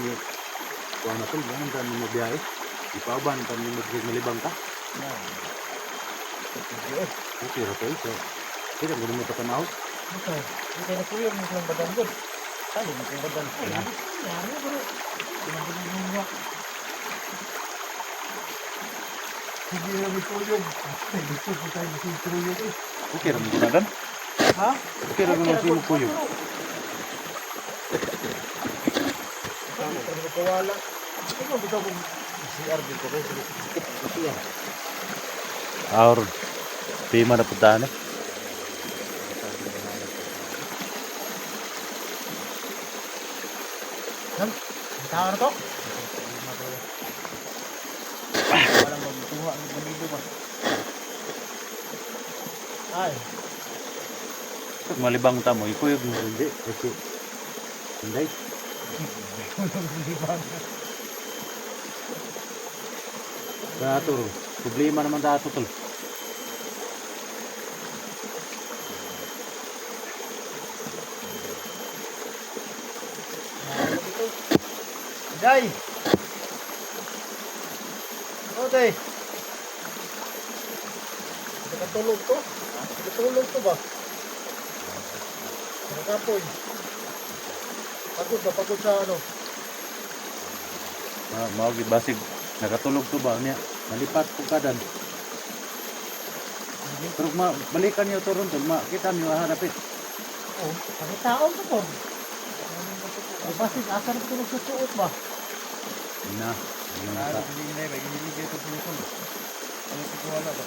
mo kuha na tol, ganun ka mo biyahe. Ipauban ka mo malibang ka. Okay, rato ito. Kaya kung mo ito tanaw. Ito, hindi na po yung isang badan doon. Tayo na po badan. Ano bro? Pinagulong mo. Hindi na po yun. Ay, gusto po tayo masintro yun eh. Okay, ramon ko na dan. Ha? Okay, ramon mo po yun. Ano ko kawala? Ito bitaw kong CR dito ko. Ito yan. Or di mana puntahan eh. Tahan na to? Walang magtuha ng bandido ba? Ay. Pag malibang tamo, ikuyog mo hindi. Kasi hindi. Dato, problema naman dato tol. Jai. Ote. Nakatulog to? Nakatulog to ba? Nakapoy. Pagod sa ano? Mao gibasig nakatulog to ba niya. Malipat ko kadan. Pero balikan niyo to ron tol, makita niyo hanapit. Oh, ang taon to to. Basig asar ko tulog sa suot ba? Na, yun ka. Hindi na ba ginilig ito puso. Ano ko wala ba?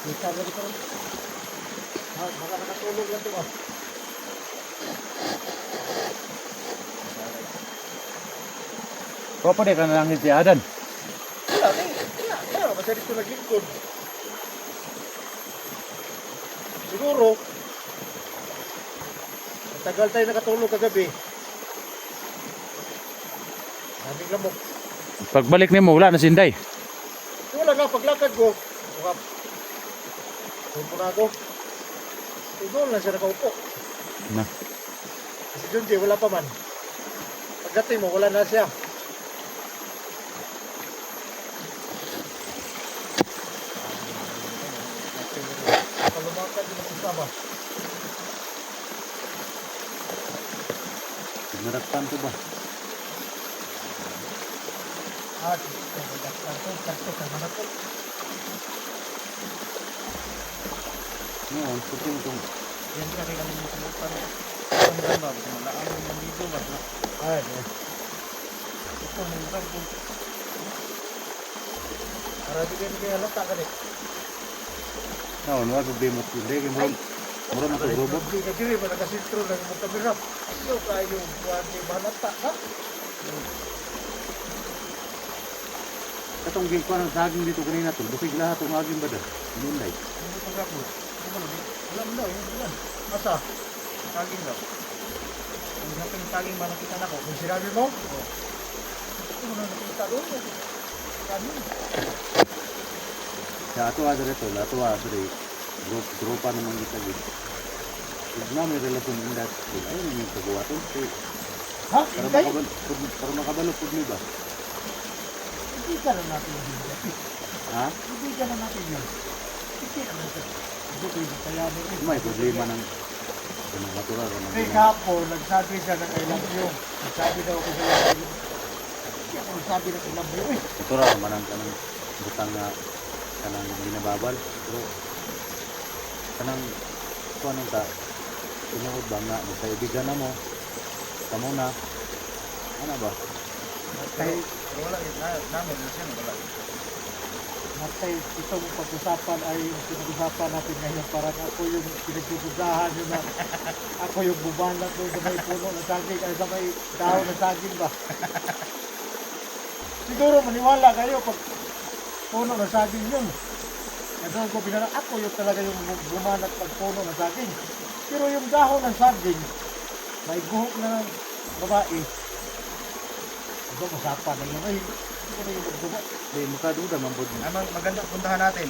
Kita ba dito? Baka nakatulog lang ito ba? Pwede ka na lang si Adan. Wala, masyari ito naglingkod. Siguro, matagal tayo nakatulog kagabi. Daming lamok. Pagbalik nimo wala na sinday. Wala nga, paglakad ko. Tumpo na ako. Doon lang siya nakaupo. Na. Si Junji, wala pa man. Pagdating mo, wala na siya. Palumakan din ang isama. Naraktan to ba? Sakto sa mga po. Noon, puting itong Yan ka kaya kami musunutan. Ang ganda, malaan yung mandido ba? Ay, ito mo yung rag. Para di kayo halata ka rin. noon, wag problema to. Hindi, mura na to robot. Hindi ka diri ba nakasintro lang yung kamera. Iyo kayo buwan ni balata ha? Katong gikuha ng saging dito kanina to. Busig lahat ang aging bada. Ninday. Hindi ko grabo. Wala mo daw, yung bulan. Asa? Saging daw. Ang natin yung saging ba nakita na ko? Kung sinabi mo? Oo. Ito mo na nakita doon. Saging. Sa ato adre to, ato adre. Grupa naman kita gid. Pag na may relasyon ng dat, ay may pagawa to. Ha? Para makabalo pud mi ba? Hindi ka na natin yun. Ha? Hindi ka na natin yun. Hindi ka na natin. Hindi ko yung kayanin. May problema ng natural ka May kapo, nagsabi siya ng I love you. Nagsabi daw ako sa I love you. Hindi ako nagsabi ng I love you. natural man ang kanang butang nga kanang binababal. Pero kanang kuan ta tinuod ba nga magkaibigan na mo. Kamo na. Ano ba? Kahit wala namin na siya wala. Matay itong pag-usapan ay pinag-usapan natin ngayon para ako yung pinagsusugahan yun na ako yung bumanat doon sa may puno ng saging ay sa may dahon ng saging ba. Siguro maniwala kayo pag puno ng saging yun. Doon ko pinala ako yung talaga yung bumanat pag puno ng saging. Pero yung dahon ng saging may buhok na ng babae. Ito, usapan na yun. Ay, Ano ba yung magdugo? Di makaduda man pod. Maganda, puntahan natin.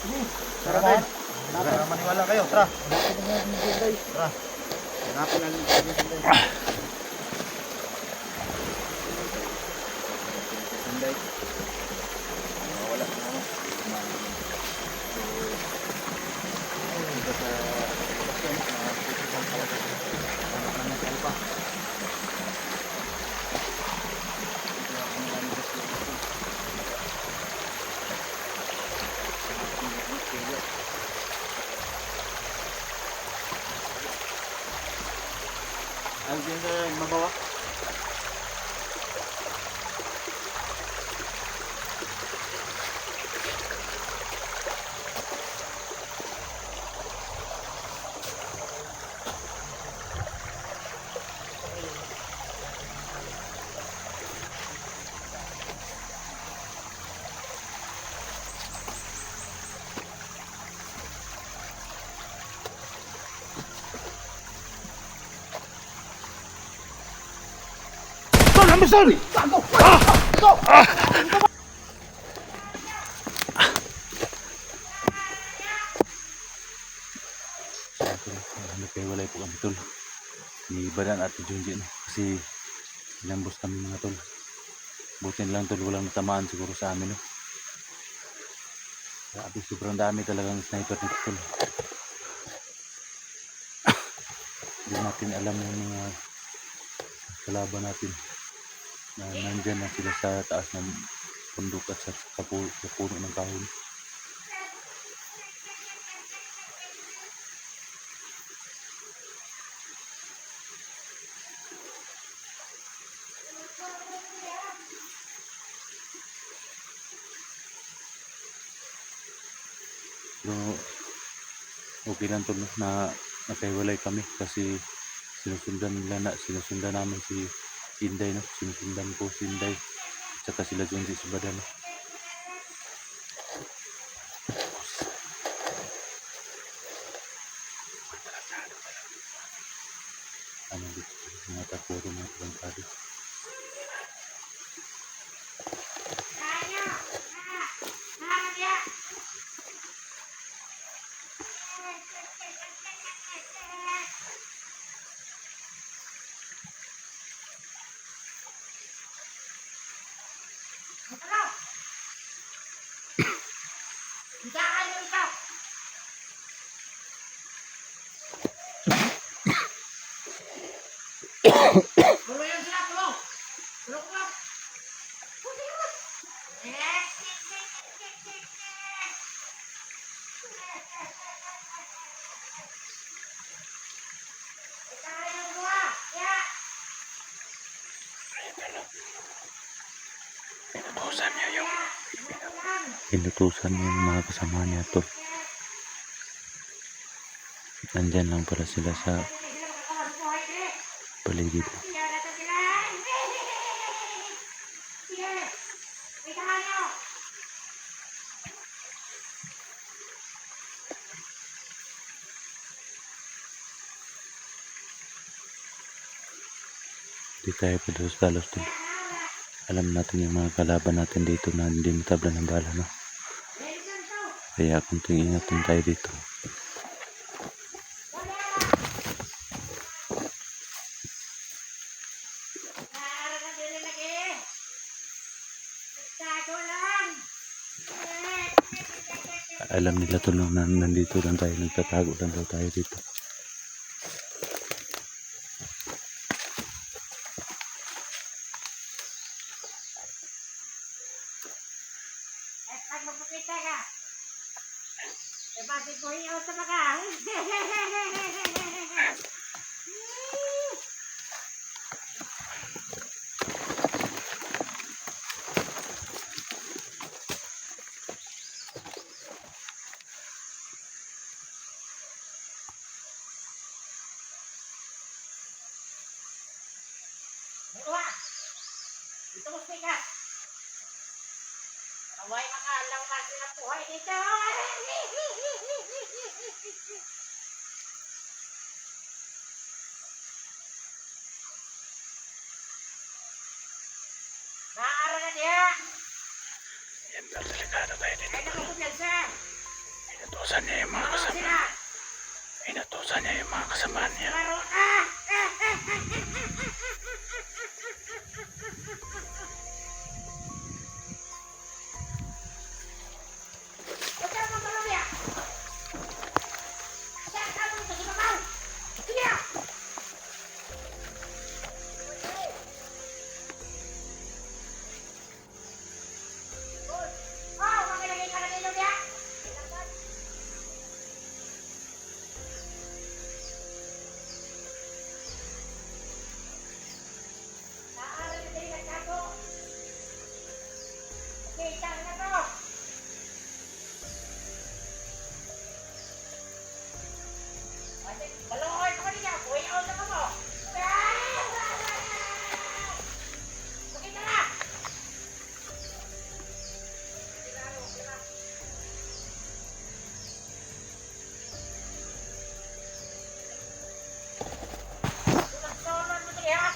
Sige. Tara Tara din. Para maniwala kayo. Tara. Hanapin na nga yung Jinday. Tara. Hanapin natin yung Sunday. Sunday. Wala na ano. Alvin na mabawa. Nagkaiwalay po kami tol. Ni Badan at Junjin kasi inambos kami mga tol. Buti lang tol, walang natamaan siguro sa amin no. Grabe, sobrang dami talagang sniper nito tol. Hindi natin alam yung mga kalaban natin na nandyan na sila sa taas ng bundok at sa puno ng kahoy. Pero okay lang tol no, na nakaiwalay kami kasi sinusundan namin si Inday no, sinusundan ko si Inday at saka sila Junji si Badan no. Ano dito mga takuro mga kabantado. Inutusan niya yung mga kasama niya to. Nandyan lang pala sila sa paligid. Di tayo pa doon sa talos dun. Alam natin yung mga kalaban natin dito na hindi matabla ng bala no. Kaya kunting ingatan tayo dito. Alam nila to no, na nandito lang tayo, nagtatago lang daw tayo dito. Ito mo sikat. Away makalang kasi ng buhay dito. delikado tayo dito. Ay, naku, kumpiyansa. Inutusan niya yung mga Laro kasama. sila. Inutusan niya yung mga kasama niya. Laro. Huwag ka naman malawya. Saan ka naman sa sumabaw? Sige na. Oh, makilagay ka na din yun, ya. Naaral din nagkago. Okay, saan na to? Baloy ko niya, buhay ako na mo. Makita na! Sulat-sulat mo ito, ha?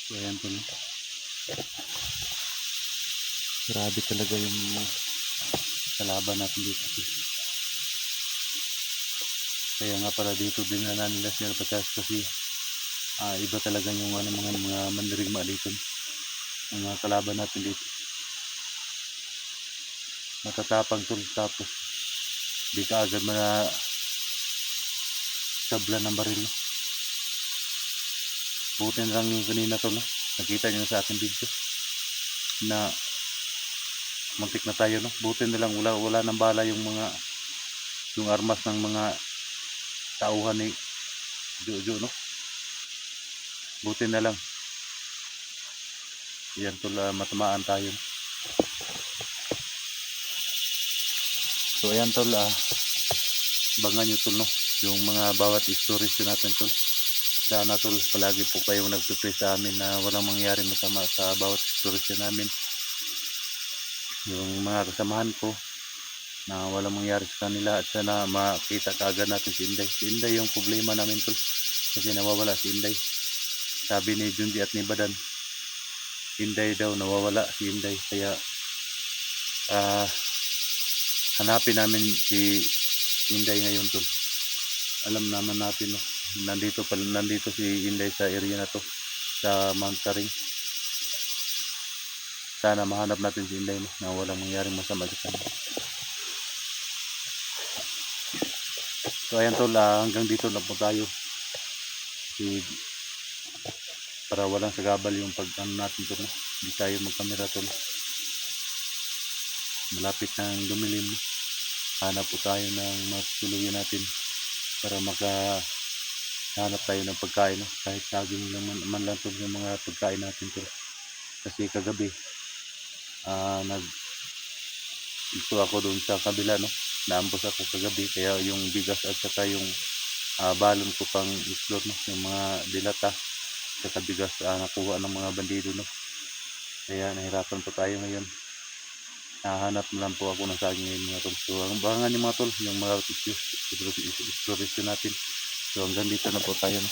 So ayan po, no? Grabe talaga yung kalaban natin dito. Kaya nga para dito din na nila sila patas kasi iba talaga yung mga mandirigma dito. Ang mga kalaban natin dito. Matatapang tol, tapos di ka agad sabla ng baril. No? Buti na lang yung kanina to, no? Nakita nyo sa aking video na muntik na tayo, no? Buti na lang wala nang bala yung armas ng mga tauhan ni Jojo, no? Buti na lang yan tol, matamaan tayo. So ayan tol, abangan nyo tol, no? Yung mga bawat stories natin tol. Sana tol, palagi po kayong nagpipray sa amin na walang mangyaring masama sa bawat stories namin. Yung mga kasamahan ko na walang mangyari sa kanila, at sana makita kaagad natin si Inday. Si Inday yung problema namin tol, kasi nawawala si Inday. Sabi ni Junji at ni Badan, Inday daw, nawawala si Inday. Kaya hanapin namin si Inday ngayon tol. Alam naman natin no, nandito si Inday sa area na to, sa Mount Taring. Sana mahanap natin si Inday no, na walang mangyaring masama sa kanya. So ayan tol, hanggang dito na po tayo. Para walang sagabal yung pag-ano natin tol no. Hindi tayo magkamera tol. Malapit nang lumilim. Hanap po tayo ng matuluyan natin para makahanap tayo ng pagkain no? Kahit saging man lang tol yung mga pagkain natin tol. Kasi kagabi ito ako doon sa kabila no, naambos ako kagabi, kaya yung bigas at saka yung balon ko pang explore no, yung mga dilata saka bigas nakuha ng mga bandido no. Kaya nahirapan po tayo ngayon. Nahanap na lang po ako ng saging ngayon mga tol. So abangan yung mga tol, yung mga exploration natin. So hanggang dito na po tayo no.